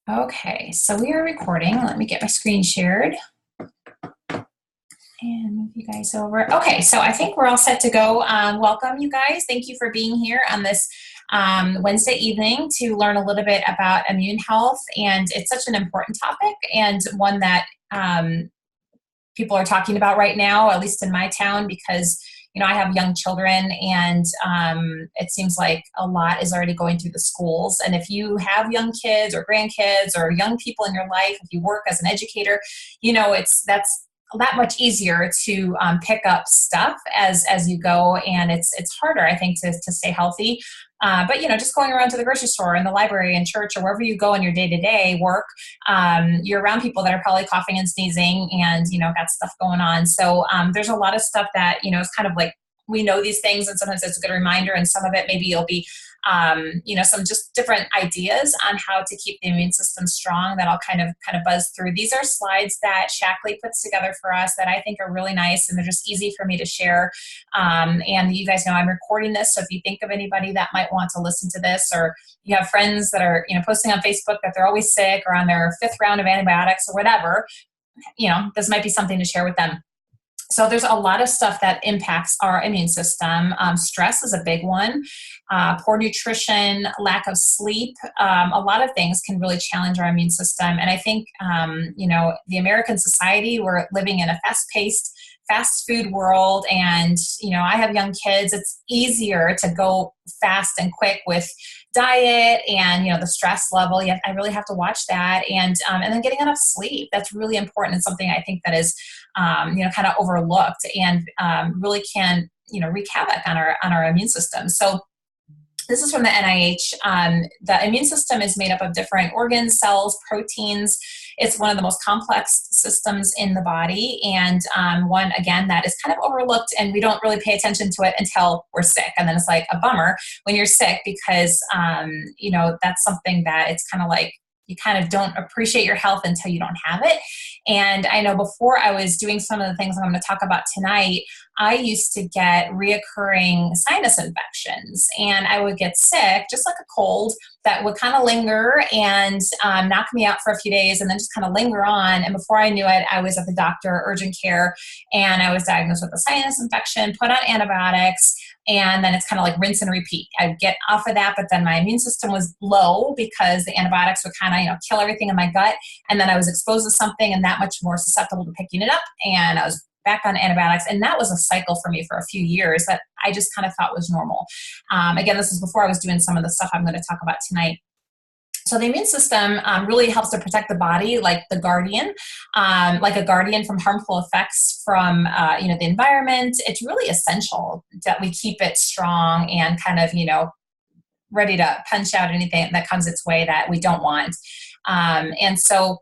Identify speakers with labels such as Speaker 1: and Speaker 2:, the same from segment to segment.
Speaker 1: Okay, so we are recording. Let me get my screen shared and move you guys over. Okay, so I think we're all set to go. Welcome, you guys. Thank you for being here on this Wednesday evening to learn a little bit about immune health. And it's such an important topic and one that people are talking about right now, at least in my town, because I have young children, and it seems like a lot is already going through the schools. And if you have young kids or grandkids or young people in your life, if you work as an educator, that's that much easier to pick up stuff as you go, and it's harder, I think, to stay healthy. But just going around to the grocery store and the library and church or wherever you go in your day-to-day work, you're around people that are probably coughing and sneezing and got stuff going on. So there's a lot of stuff that is kind of like, we know these things, and sometimes it's a good reminder, and some of it maybe you'll be some just different ideas on how to keep the immune system strong that I'll kind of buzz through. These are slides that Shackley puts together for us that I think are really nice, and they're just easy for me to share. And you guys know I'm recording this, so if you think of anybody that might want to listen to this, or you have friends that are posting on Facebook that they're always sick or on their 5th round of antibiotics or whatever, this might be something to share with them. So there's a lot of stuff that impacts our immune system. Stress is a big one. Poor nutrition, lack of sleep, a lot of things can really challenge our immune system. And I think, the American society, we're living in a fast-paced, fast food world. And, I have young kids. It's easier to go fast and quick with diet and, the stress level. I really have to watch that. And then getting enough sleep. That's really important, and something I think that is, kind of overlooked, and really can, wreak havoc on our immune system. So this is from the NIH. The immune system is made up of different organs, cells, proteins. It's one of the most complex systems in the body, and one, again, that is kind of overlooked, and we don't really pay attention to it until we're sick. And then it's like a bummer when you're sick, because, that's something that it's kind of like, you kind of don't appreciate your health until you don't have it. And I know before I was doing some of the things I'm going to talk about tonight, I used to get reoccurring sinus infections, and I would get sick, just like a cold, that would kind of linger and knock me out for a few days, and then just kind of linger on. And before I knew it, I was at the doctor, urgent care, and I was diagnosed with a sinus infection, put on antibiotics, and then it's kind of like rinse and repeat. I'd get off of that, but then my immune system was low because the antibiotics would kind of, kill everything in my gut. And then I was exposed to something and that much more susceptible to picking it up. And I was back on antibiotics. And that was a cycle for me for a few years that I just kind of thought was normal. Again, this is before I was doing some of the stuff I'm going to talk about tonight. So the immune system really helps to protect the body, like the guardian, like a guardian from harmful effects from, the environment. It's really essential that we keep it strong and kind of, ready to punch out anything that comes its way that we don't want. And so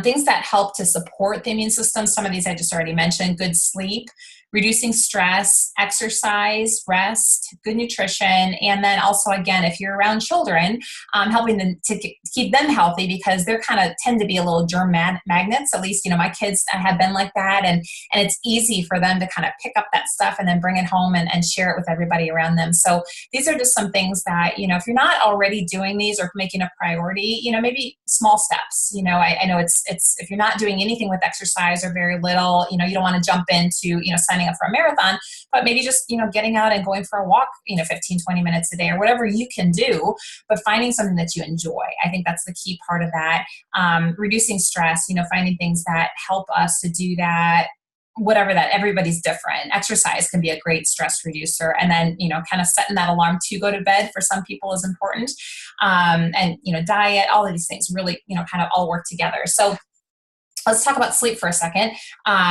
Speaker 1: things that help to support the immune system, some of these I just already mentioned: good sleep, reducing stress, exercise, rest, good nutrition, and then also, again, if you're around children, helping them to keep them healthy, because they're kind of tend to be a little germ magnets. At least, my kids have been like that, and it's easy for them to kind of pick up that stuff and then bring it home and share it with everybody around them. So these are just some things that, if you're not already doing these or making a priority, maybe small steps. I know it's if you're not doing anything with exercise or very little, you don't want to jump into, signing up for a marathon, but maybe just, getting out and going for a walk, 15, 20 minutes a day or whatever you can do, but finding something that you enjoy. I think that's the key part of that. Reducing stress, finding things that help us to do that, whatever that, everybody's different. Exercise can be a great stress reducer. And then, kind of setting that alarm to go to bed for some people is important. And, diet, all of these things really, kind of all work together. So let's talk about sleep for a second.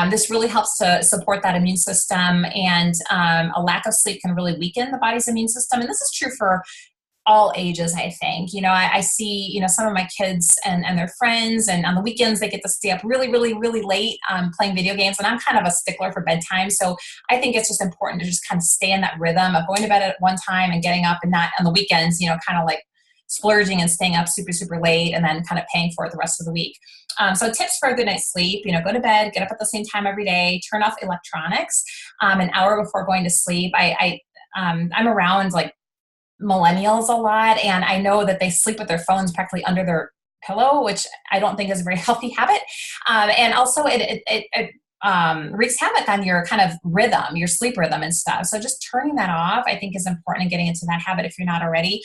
Speaker 1: This really helps to support that immune system, and a lack of sleep can really weaken the body's immune system. And this is true for all ages, I think. I see, some of my kids and their friends, and on the weekends they get to stay up really, really, really late playing video games. And I'm kind of a stickler for bedtime. So I think it's just important to just kind of stay in that rhythm of going to bed at one time and getting up, and not on the weekends, kind of like splurging and staying up super, super late and then kind of paying for it the rest of the week. So tips for a good night's sleep: go to bed, get up at the same time every day, turn off electronics an hour before going to sleep. I'm around like millennials a lot, and I know that they sleep with their phones practically under their pillow, which I don't think is a very healthy habit. And also it wreaks havoc on your kind of rhythm, your sleep rhythm and stuff. So just turning that off, I think, is important, and getting into that habit if you're not already.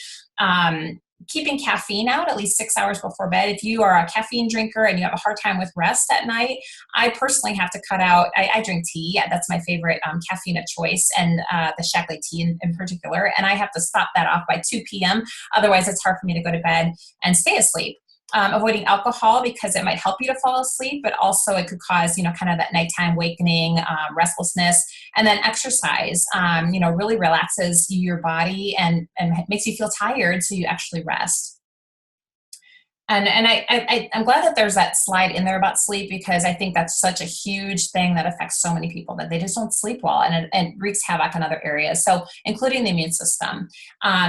Speaker 1: Keeping caffeine out at least 6 hours before bed. If you are a caffeine drinker and you have a hard time with rest at night, I personally have to cut out, I drink tea. Yeah, that's my favorite caffeine of choice, and the Shaklee tea in particular. And I have to stop that off by 2 p.m. Otherwise, it's hard for me to go to bed and stay asleep. Avoiding alcohol because it might help you to fall asleep, but also it could cause, kind of that nighttime awakening, restlessness. And then exercise, really relaxes your body and makes you feel tired, so you actually rest. And I'm glad that there's that slide in there about sleep, because I think that's such a huge thing that affects so many people, that they just don't sleep well, and it wreaks havoc in other areas. So including the immune system.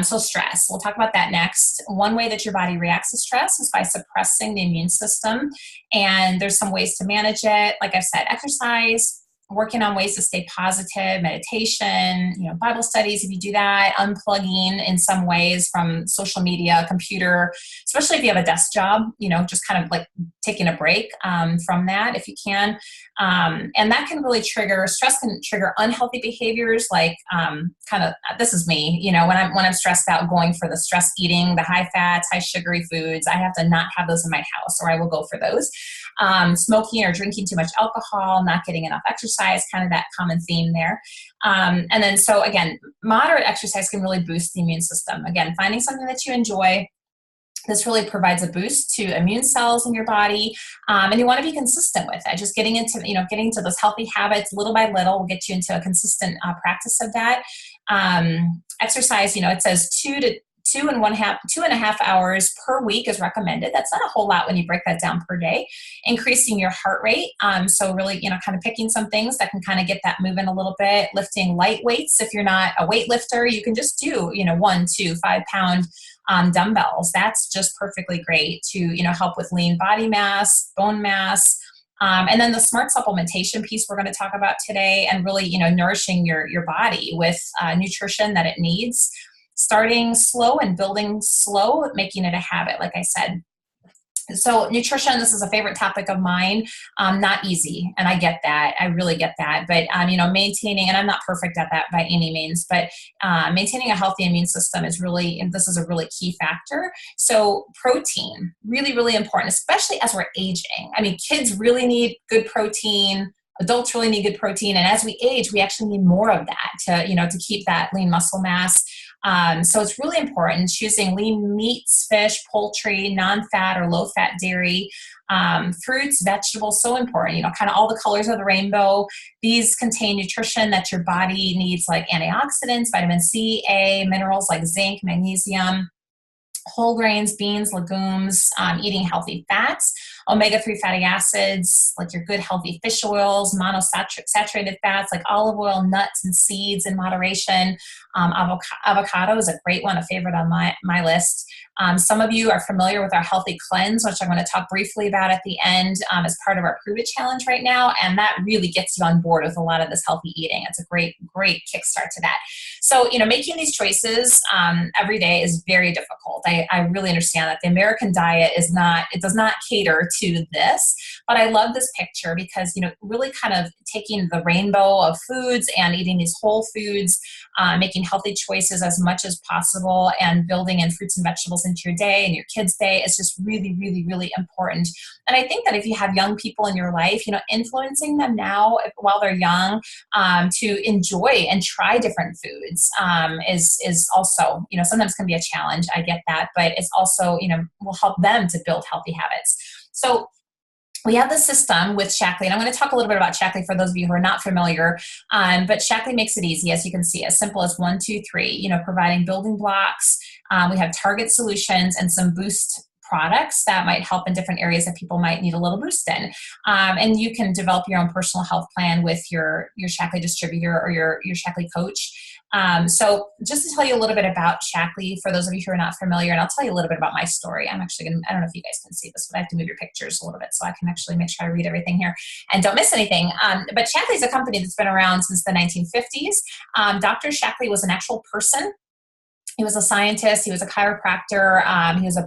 Speaker 1: So stress, we'll talk about that next. One way that your body reacts to stress is by suppressing the immune system. And there's some ways to manage it. Like I've said, exercise, working on ways to stay positive, meditation, Bible studies, if you do that, unplugging in some ways from social media, computer, especially if you have a desk job, just kind of like taking a break from that if you can. And that can really stress can trigger unhealthy behaviors, like this is me, when I'm stressed out, going for the stress eating, the high fats, high sugary foods. I have to not have those in my house, or I will go for those. Smoking or drinking too much alcohol, not getting enough exercise, kind of that common theme there. And then, so again, moderate exercise can really boost the immune system. Again, finding something that you enjoy. This really provides a boost to immune cells in your body, and you want to be consistent with it. Just getting into those healthy habits little by little will get you into a consistent practice of that. Exercise, it says 2.5 hours per week is recommended. That's not a whole lot when you break that down per day. Increasing your heart rate. So really, kind of picking some things that can kind of get that moving a little bit. Lifting light weights. If you're not a weightlifter, you can just do, 1, 2, 5 pound dumbbells. That's just perfectly great to, help with lean body mass, bone mass. And then the smart supplementation piece we're going to talk about today, and really, nourishing your body with nutrition that it needs. Starting slow and building slow, making it a habit, like I said. So nutrition, this is a favorite topic of mine. Not easy, and I get that. I really get that. But, maintaining, and I'm not perfect at that by any means, but maintaining a healthy immune system is really, and this is a really key factor. So protein, really, really important, especially as we're aging. Kids really need good protein. Adults really need good protein. And as we age, we actually need more of that to keep that lean muscle mass. So it's really important choosing lean meats, fish, poultry, non-fat or low-fat dairy, fruits, vegetables, so important, kind of all the colors of the rainbow. These contain nutrition that your body needs, like antioxidants, vitamin C, A, minerals like zinc, magnesium, whole grains, beans, legumes, eating healthy fats, omega-3 fatty acids, like your good healthy fish oils, monosaturated fats like olive oil, nuts, and seeds in moderation. Avocado is a great one, a favorite on my list. Some of you are familiar with our Healthy Cleanse, which I'm going to talk briefly about at the end as part of our Prove It Challenge right now. And that really gets you on board with a lot of this healthy eating. It's a great, great kickstart to that. So, making these choices every day is very difficult. I really understand that the American diet does not cater to this, but I love this picture because, really kind of taking the rainbow of foods and eating these whole foods, making healthy choices as much as possible, and building in fruits and vegetables into your day and your kids' day is just really, really, really important. And I think that if you have young people in your life, influencing them now while they're young to enjoy and try different foods is also, sometimes can be a challenge. I get that, but it's also, will help them to build healthy habits. So we have the system with Shaklee, and I'm going to talk a little bit about Shaklee for those of you who are not familiar, but Shaklee makes it easy, as you can see, as simple as 1, 2, 3, providing building blocks. We have target solutions and some boost products that might help in different areas that people might need a little boost in. And you can develop your own personal health plan with your Shaklee distributor or your Shaklee coach. So just to tell you a little bit about Shaklee, for those of you who are not familiar, and I'll tell you a little bit about my story. I don't know if you guys can see this, but I have to move your pictures a little bit so I can actually make sure I read everything here and don't miss anything. But Shaklee is a company that's been around since the 1950s. Dr. Shaklee was an actual person He was a scientist. He was a chiropractor. He was a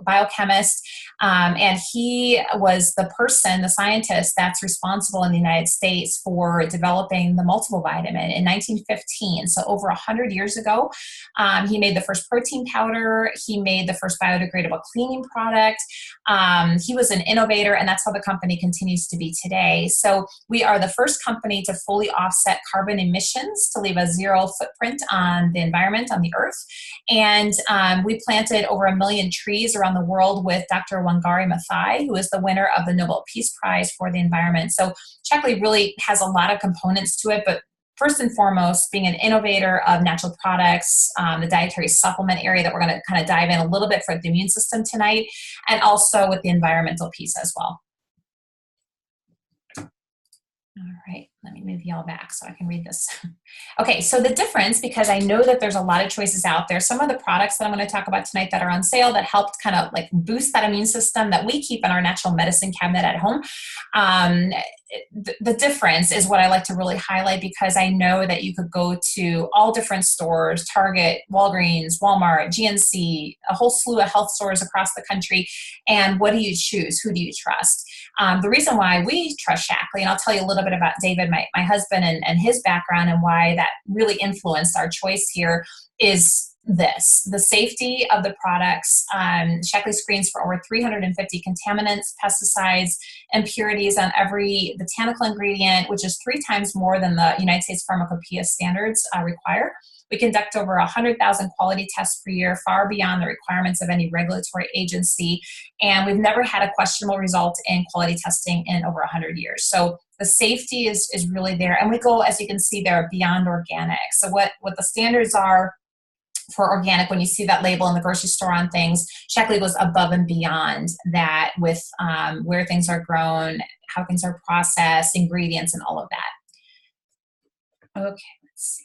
Speaker 1: biochemist. And he was the person, the scientist, that's responsible in the United States for developing the multiple vitamin in 1915. So over 100 years ago, he made the first protein powder. He made the first biodegradable cleaning product. He was an innovator, and that's how the company continues to be today. So we are the first company to fully offset carbon emissions to leave a zero footprint on the environment, on the earth. And we planted over 1 million trees around the world with Dr. Wangari Maathai, who is the winner of the Nobel Peace Prize for the environment. So Shaklee really has a lot of components to it, but first and foremost, being an innovator of natural products, the dietary supplement area that we're going to kind of dive in a little bit for the immune system tonight, and also with the environmental piece as well. All right, let me move y'all back so I can read this. Okay, so the difference, because I know that there's a lot of choices out there, some of the products that I'm going to talk about tonight that are on sale that helped kind of like boost that immune system that we keep in our natural medicine cabinet at home. The difference is what I like to really highlight, because I know that you could go to all different stores, Target, Walgreens, Walmart, GNC, a whole slew of health stores across the country. And what do you choose? Who do you trust? The reason why we trust Shaklee, and I'll tell you a little bit about David, my husband, and his background and why that really influenced our choice here, is the safety of the products. Shaklee screens for over 350 contaminants, pesticides, impurities on every botanical ingredient, which is 3 times more than the United States Pharmacopoeia standards require. We conduct over 100,000 quality tests per year, far beyond the requirements of any regulatory agency. And we've never had a questionable result in quality testing in over 100 years. So the safety is really there. And we go, as you can see there, beyond organic. So what the standards are for organic, when you see that label in the grocery store on things, Shaklee goes above and beyond that with where things are grown, how things are processed, ingredients, and all of that. Okay, let's see.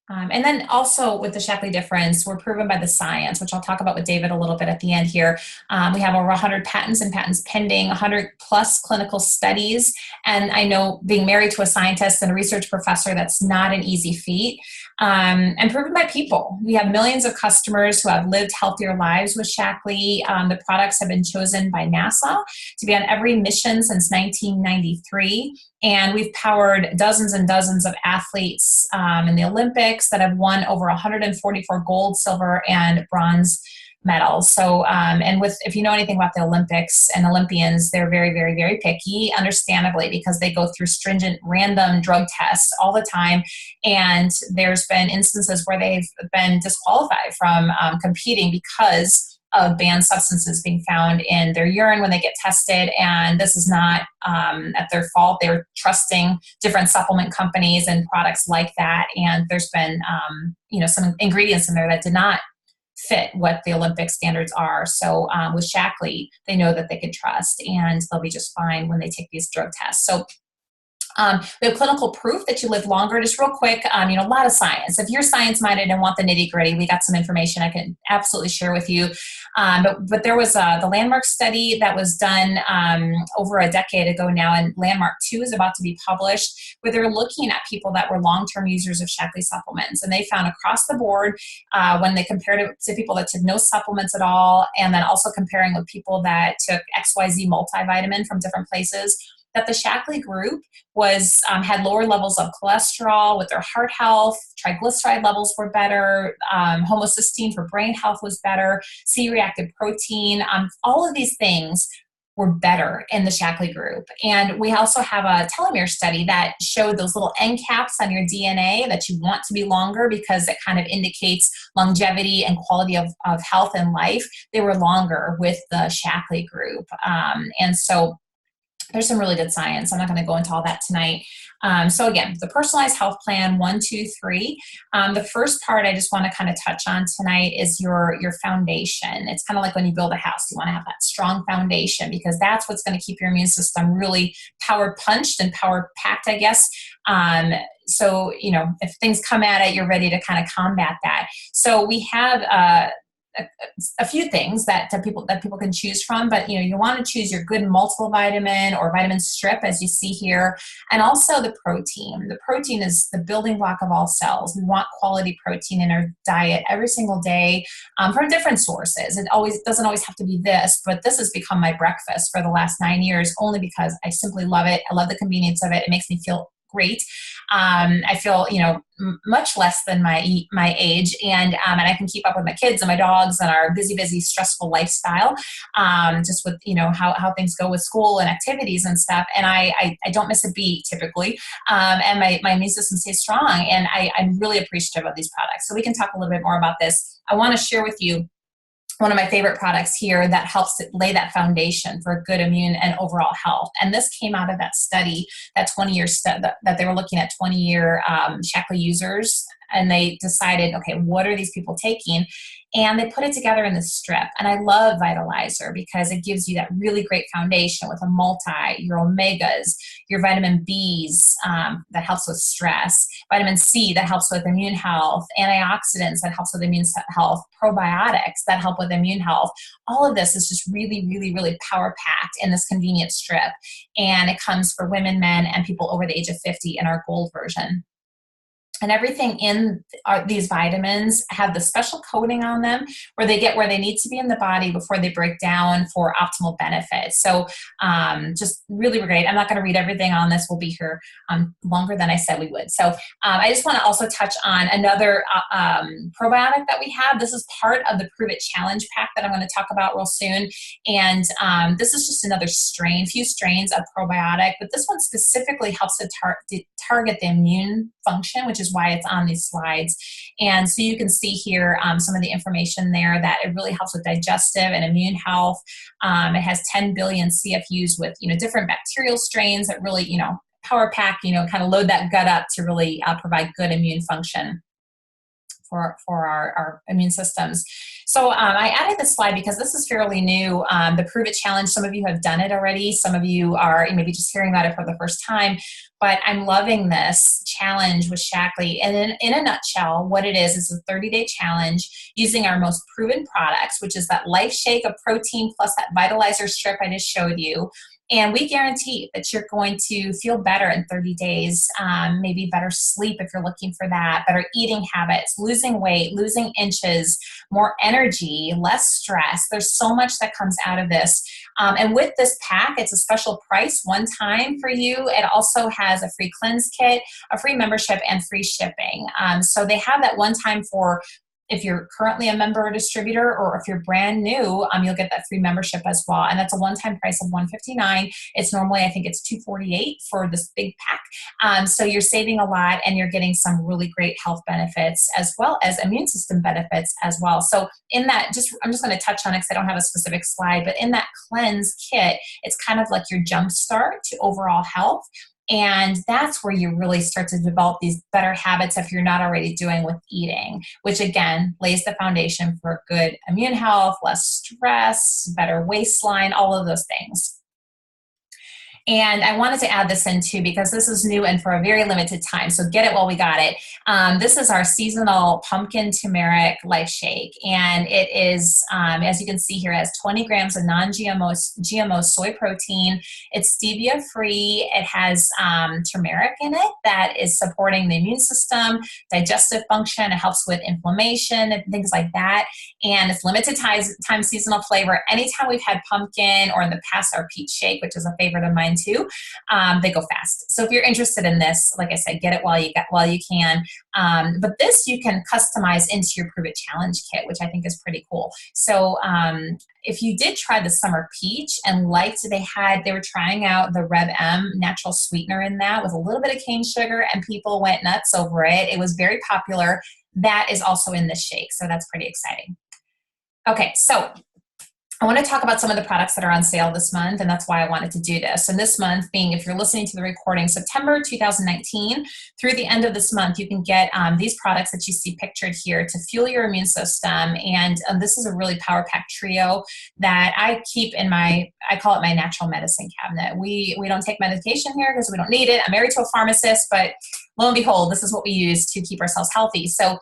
Speaker 1: And then also with the Shaklee difference, we're proven by the science, which I'll talk about with David a little bit at the end here. We have over 100 patents and patents pending, 100 plus clinical studies. And I know, being married to a scientist and a research professor, that's not an easy feat. And proven by people. We have millions of customers who have lived healthier lives with Shaklee. The products have been chosen by NASA to be on every mission since 1993. And we've powered dozens and dozens of athletes in the Olympics that have won over 144 gold, silver, and bronze medals. So, and if you know anything about the Olympics and Olympians, they're very, very, very picky, understandably, because they go through stringent random drug tests all the time. And there's been instances where they've been disqualified from competing because of banned substances being found in their urine when they get tested. And this is not at their fault. They're trusting different supplement companies and products like that. And there's been, some ingredients in there that did not fit what the Olympic standards are. So with Shaklee, they know that they can trust, and they'll be just fine when they take these drug tests. So we have clinical proof that you live longer. Just real quick, a lot of science. If you're science-minded and want the nitty-gritty, we got some information I can absolutely share with you. But there was the Landmark study that was done over a decade ago now, and Landmark 2 is about to be published, where they're looking at people that were long-term users of Shaklee supplements. And they found across the board, when they compared it to people that took no supplements at all, and then also comparing with people that took XYZ multivitamin from different places, that the Shaklee group was had lower levels of cholesterol with their heart health, triglyceride levels were better, homocysteine for brain health was better, C-reactive protein, all of these things were better in the Shaklee group. And we also have a telomere study that showed those little end caps on your DNA that you want to be longer because it kind of indicates longevity and quality of health and life. They were longer with the Shaklee group. And so there's some really good science. I'm not going to go into all that tonight. So again, the personalized health plan, 1, 2, 3. The first part I just want to kind of touch on tonight is your foundation. It's kind of like when you build a house, you want to have that strong foundation, because that's what's going to keep your immune system really power punched and power packed, I guess. So, if things come at it, you're ready to kind of combat that. So we have a few things that people can choose from, but you want to choose your good multiple vitamin or vitamin strip, as you see here, and also the protein. The protein is the building block of all cells. We want quality protein in our diet every single day, from different sources. It doesn't always have to be this, but this has become my breakfast for the last 9 years, only because I simply love it. I love the convenience of it. It makes me feel great. I feel, much less than my age, and I can keep up with my kids and my dogs and our busy, stressful lifestyle, just with, how things go with school and activities and stuff. And I don't miss a beat typically. And my immune system stays strong, and I'm really appreciative of these products. So we can talk a little bit more about this. I want to share with you one of my favorite products here that helps to lay that foundation for good immune and overall health. And this came out of that study, that 20-year study that they were looking at 20-year Shaklee users. And they decided, okay, what are these people taking? And they put it together in this strip. And I love Vitalizer because it gives you that really great foundation with a your omegas, your vitamin Bs that helps with stress, vitamin C that helps with immune health, antioxidants that helps with immune health, probiotics that help with immune health. All of this is just really, really, really power packed in this convenient strip. And it comes for women, men, and people over the age of 50 in our gold version. And everything in these vitamins have the special coating on them where they get where they need to be in the body before they break down for optimal benefits. So just really great. I'm not going to read everything on this. We'll be here longer than I said we would. So I just want to also touch on another probiotic that we have. This is part of the Prove It Challenge pack that I'm going to talk about real soon. And this is just another few strains of probiotic, but this one specifically helps to target the immune function, which is why it's on these slides. And so you can see here some of the information there that it really helps with digestive and immune health. It has 10 billion CFUs with, different bacterial strains that really, power pack, kind of load that gut up to really provide good immune function for our immune systems. So I added this slide because this is fairly new, the Prove It Challenge. Some of you have done it already. Some of you are maybe just hearing about it for the first time. But I'm loving this challenge with Shaklee. And in a nutshell, what it is a 30-day challenge using our most proven products, which is that Life Shake of protein plus that Vitalizer strip I just showed you. And we guarantee that you're going to feel better in 30 days, maybe better sleep if you're looking for that, better eating habits, losing weight, losing inches, more energy, less stress. There's so much that comes out of this. And with this pack, it's a special price one time for you. It also has a free cleanse kit, a free membership, and free shipping. So they have that one time for if you're currently a member or distributor, or if you're brand new, you'll get that free membership as well. And that's a one-time price of $159. It's normally, I think it's $248 for this big pack. So you're saving a lot, and you're getting some really great health benefits as well as immune system benefits as well. So in that, I'm just going to touch on it because I don't have a specific slide, but in that cleanse kit, it's kind of like your jump start to overall health. And that's where you really start to develop these better habits if you're not already doing with eating, which again lays the foundation for good immune health, less stress, better waistline, all of those things. And I wanted to add this in too because this is new and for a very limited time. So get it while we got it. This is our seasonal pumpkin turmeric Life Shake. And it is, as you can see here, it has 20 grams of non-GMO soy protein. It's stevia free. It has turmeric in it that is supporting the immune system, digestive function. It helps with inflammation and things like that. And it's limited time seasonal flavor. Anytime we've had pumpkin, or in the past our peach shake, which is a favorite of mine too, they go fast. So if you're interested in this, like I said, get it while you can. But this you can customize into your Prove It Challenge kit, which I think is pretty cool. So if you did try the summer peach and they were trying out the Reb M natural sweetener in that with a little bit of cane sugar, and people went nuts over it. It was very popular. That is also in this shake. So that's pretty exciting. Okay, so I want to talk about some of the products that are on sale this month, and that's why I wanted to do this. And this month being, if you're listening to the recording, September 2019, through the end of this month, you can get these products that you see pictured here to fuel your immune system. And this is a really power-packed trio that I keep in I call it my natural medicine cabinet. We don't take medication here because we don't need it. I'm married to a pharmacist, but lo and behold, this is what we use to keep ourselves healthy. So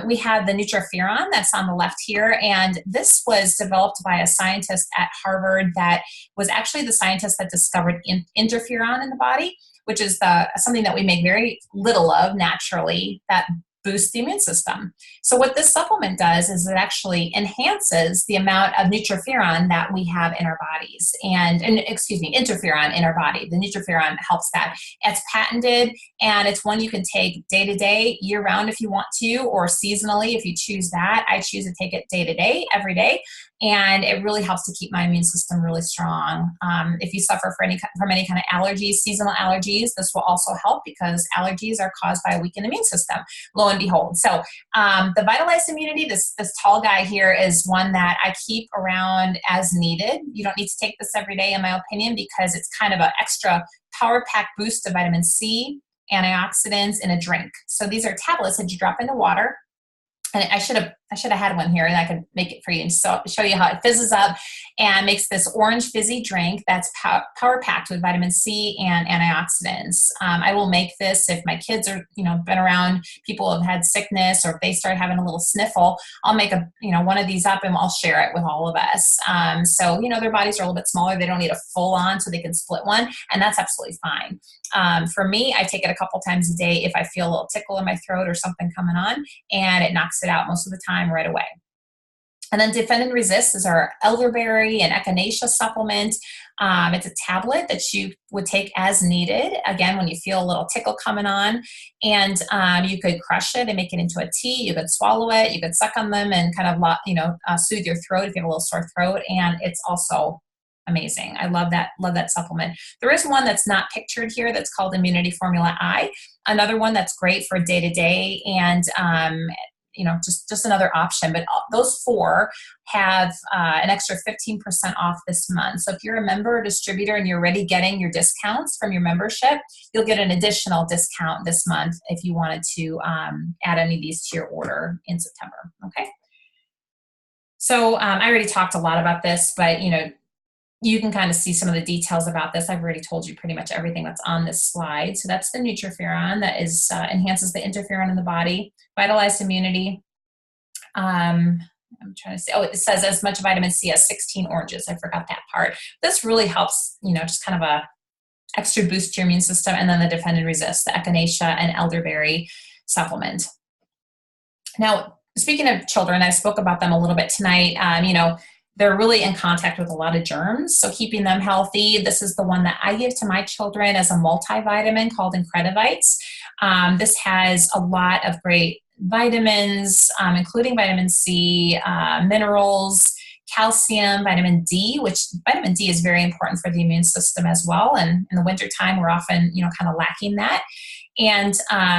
Speaker 1: we have the Nutriferon that's on the left here, and this was developed by a scientist at Harvard that was actually the scientist that discovered interferon in the body, which is something that we make very little of naturally that boosts the immune system. So what this supplement does is it actually enhances the amount of nutriferon that we have in our bodies, and interferon in our body. The nutriferon helps that. It's patented, and it's one you can take day to day, year round if you want to, or seasonally if you choose that. I choose to take it day to day, every day, and it really helps to keep my immune system really strong. If you suffer from any kind of allergies, seasonal allergies, this will also help because allergies are caused by a weakened immune system, lo and behold. So the Vitalized Immunity, this tall guy here, is one that I keep around as needed. You don't need to take this every day, in my opinion, because it's kind of an extra power-packed boost of vitamin C, antioxidants in a drink. So these are tablets that you drop into water. And I should have had one here, and I could make it for you and show you how it fizzes up and makes this orange fizzy drink that's power packed with vitamin C and antioxidants. I will make this if my kids are, been around people who have had sickness, or if they start having a little sniffle. I'll make one of these up and I'll share it with all of us. So their bodies are a little bit smaller; they don't need a full on, so they can split one, and that's absolutely fine. For me, I take it a couple times a day if I feel a little tickle in my throat or something coming on, and it knocks it out most of the time right away. And then Defend and Resist is our elderberry and echinacea supplement. It's a tablet that you would take as needed, again, when you feel a little tickle coming on. And you could crush it and make it into a tea. You could swallow it. You could suck on them and kind of, soothe your throat if you have a little sore throat. And it's also amazing. I love that supplement. There is one that's not pictured here that's called Immunity Formula I, another one that's great for day to day, and just another option. But those four have an extra 15% off this month. So if you're a member or distributor and you're already getting your discounts from your membership, you'll get an additional discount this month if you wanted to add any of these to your order in September. Okay. So I already talked a lot about this, but you can kind of see some of the details about this. I've already told you pretty much everything that's on this slide. So that's the Nutriferon that enhances the interferon in the body. Vitalized Immunity. I'm trying to say, it says as much vitamin C as 16 oranges. I forgot that part. This really helps, just kind of a extra boost to your immune system. And then the Defend and Resist, the echinacea and elderberry supplement. Now, speaking of children, I spoke about them a little bit tonight. They're really in contact with a lot of germs, so keeping them healthy. This is the one that I give to my children as a multivitamin called Incredivites. This has a lot of great vitamins, including vitamin C, minerals, calcium, vitamin D, which vitamin D is very important for the immune system as well. And in the wintertime, we're often, kind of lacking that. And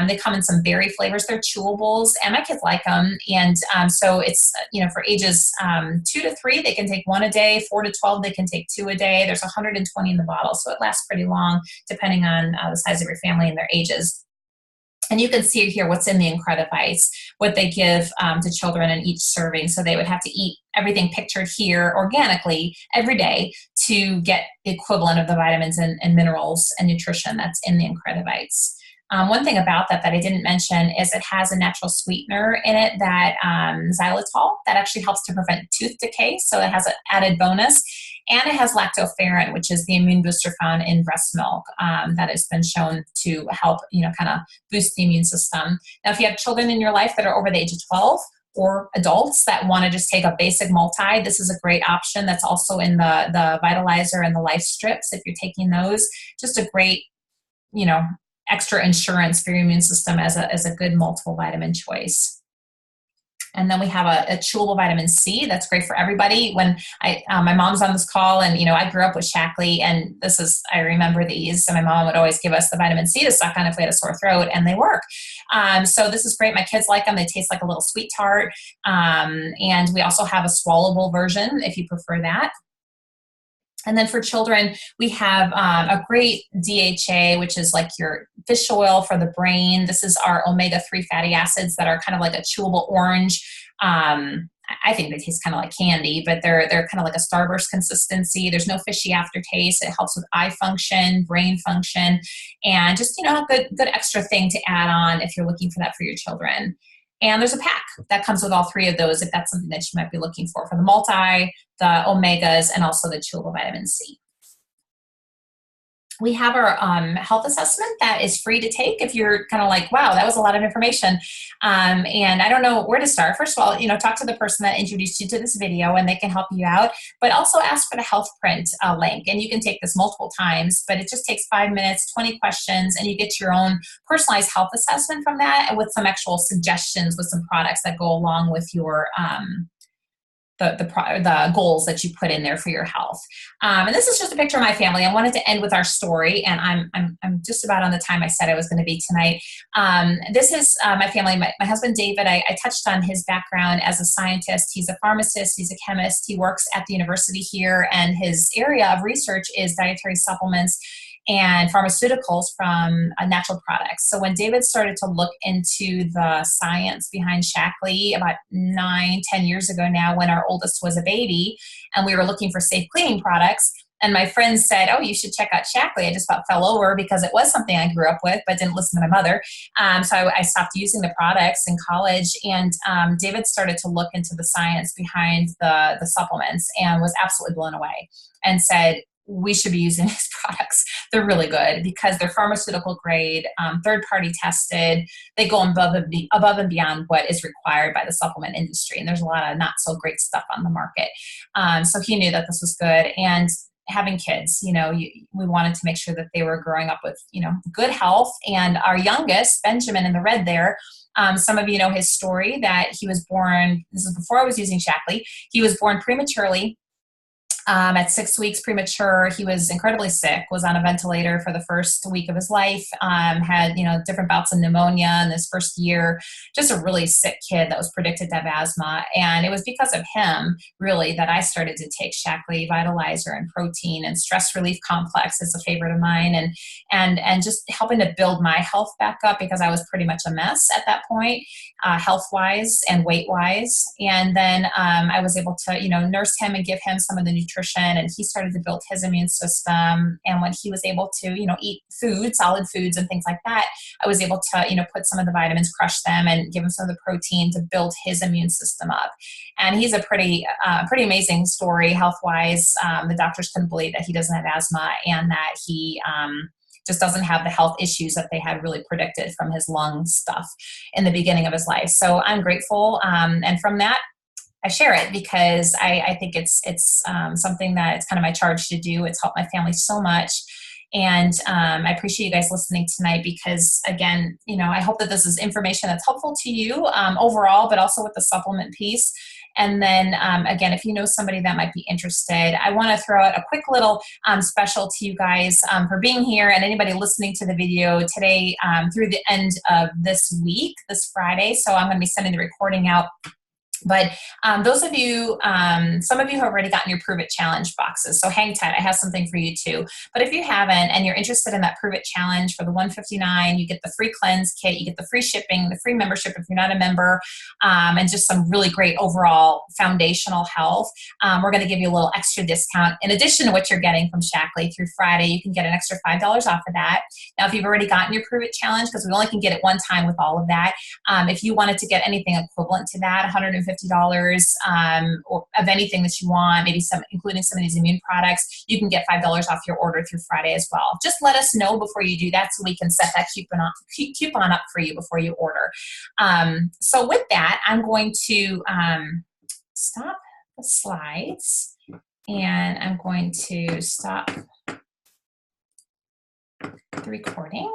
Speaker 1: they come in some berry flavors. They're chewables, and my kids like them. And so it's, for ages 2 to 3, they can take 1 a day. 4 to 12, they can take 2 a day. There's 120 in the bottle, so it lasts pretty long, depending on the size of your family and their ages. And you can see here what's in the Incredivites, what they give to children in each serving. So they would have to eat everything pictured here organically every day to get the equivalent of the vitamins and minerals and nutrition that's in the Incredivites. One thing about that I didn't mention is it has a natural sweetener in it, that xylitol, that actually helps to prevent tooth decay. So it has an added bonus. And it has lactoferrin, which is the immune booster found in breast milk, that has been shown to help, kind of boost the immune system. Now, if you have children in your life that are over the age of 12, or adults that want to just take a basic multi, this is a great option. That's also in the Vitalizer and the Life Strips. If you're taking those, just a great, extra insurance for your immune system as a good multiple vitamin choice. And then we have a chewable vitamin C that's great for everybody. When my mom's on this call, and I grew up with Shaklee, and I remember these. So my mom would always give us the vitamin C to suck on if we had a sore throat, and they work. So this is great. My kids like them. They taste like a little sweet tart. And we also have a swallowable version if you prefer that. And then for children, we have a great DHA, which is like your fish oil for the brain. This is our omega-3 fatty acids that are kind of like a chewable orange I think they taste kind of like candy, but they're kind of like a Starburst consistency. There's no fishy aftertaste. It helps with eye function, brain function, and just, a good extra thing to add on if you're looking for that for your children. And there's a pack that comes with all three of those if that's something that you might be looking for the multi, the omegas, and also the chewable vitamin C. We have our health assessment that is free to take if you're kind of like, wow, that was a lot of information. And I don't know where to start. First of all, talk to the person that introduced you to this video and they can help you out, but also ask for the health print link. And you can take this multiple times, but it just takes 5 minutes, 20 questions, and you get your own personalized health assessment from that and with some actual suggestions with some products that go along with your the goals that you put in there for your health. And this is just a picture of my family. I wanted to end with our story, and I'm just about on the time I said I was going to be tonight. This is my family. My husband David. I touched on his background as a scientist. He's a pharmacist. He's a chemist. He works at the university here, and his area of research is dietary supplements and pharmaceuticals from natural products. So when David started to look into the science behind Shaklee about 9-10 years ago now, when our oldest was a baby, and we were looking for safe cleaning products, and my friends said, oh, you should check out Shaklee. I just about fell over because it was something I grew up with, but didn't listen to my mother. So I stopped using the products in college, and David started to look into the science behind the supplements and was absolutely blown away and said, we should be using these products. They're really good because they're pharmaceutical grade, third-party tested. They go above and beyond what is required by the supplement industry. And there's a lot of not so great stuff on the market. So he knew that this was good. And having kids, we wanted to make sure that they were growing up with, good health. And our youngest, Benjamin in the red there, some of you know his story that he was born, this is before I was using Shaklee, he was born prematurely. At 6 weeks premature, he was incredibly sick, was on a ventilator for the first week of his life, had, different bouts of pneumonia in this first year, just a really sick kid that was predicted to have asthma. And it was because of him, really, that I started to take Shaklee Vitalizer and protein, and stress relief complex is a favorite of mine, and just helping to build my health back up because I was pretty much a mess at that point, health-wise and weight-wise. And then I was able to, nurse him and give him some of the nutrition, and he started to build his immune system. And when he was able to, eat food, solid foods and things like that, I was able to, put some of the vitamins, crush them, and give him some of the protein to build his immune system up. And he's a pretty amazing story health-wise. The doctors couldn't believe that he doesn't have asthma and that he just doesn't have the health issues that they had really predicted from his lung stuff in the beginning of his life. So I'm grateful. And from that, I share it because I think it's something that it's kind of my charge to do. It's helped my family so much. And I appreciate you guys listening tonight because, again, I hope that this is information that's helpful to you overall, but also with the supplement piece. And then, again, if you know somebody that might be interested, I want to throw out a quick little special to you guys for being here and anybody listening to the video today through the end of this week, this Friday. So I'm going to be sending the recording out. But those of you, some of you have already gotten your Prove It Challenge boxes, so hang tight. I have something for you too. But if you haven't and you're interested in that Prove It Challenge for the $159, you get the free cleanse kit, you get the free shipping, the free membership if you're not a member, and just some really great overall foundational health. We're going to give you a little extra discount. In addition to what you're getting from Shaklee through Friday, you can get an extra $5 off of that. Now, if you've already gotten your Prove It Challenge, because we only can get it one time with all of that, if you wanted to get anything equivalent to that, $150 or of anything that you want, maybe including some of these immune products, you can get $5 off your order through Friday as well. Just let us know before you do that so we can set that coupon up for you before you order. So with that, I'm going to stop the slides and I'm going to stop the recording.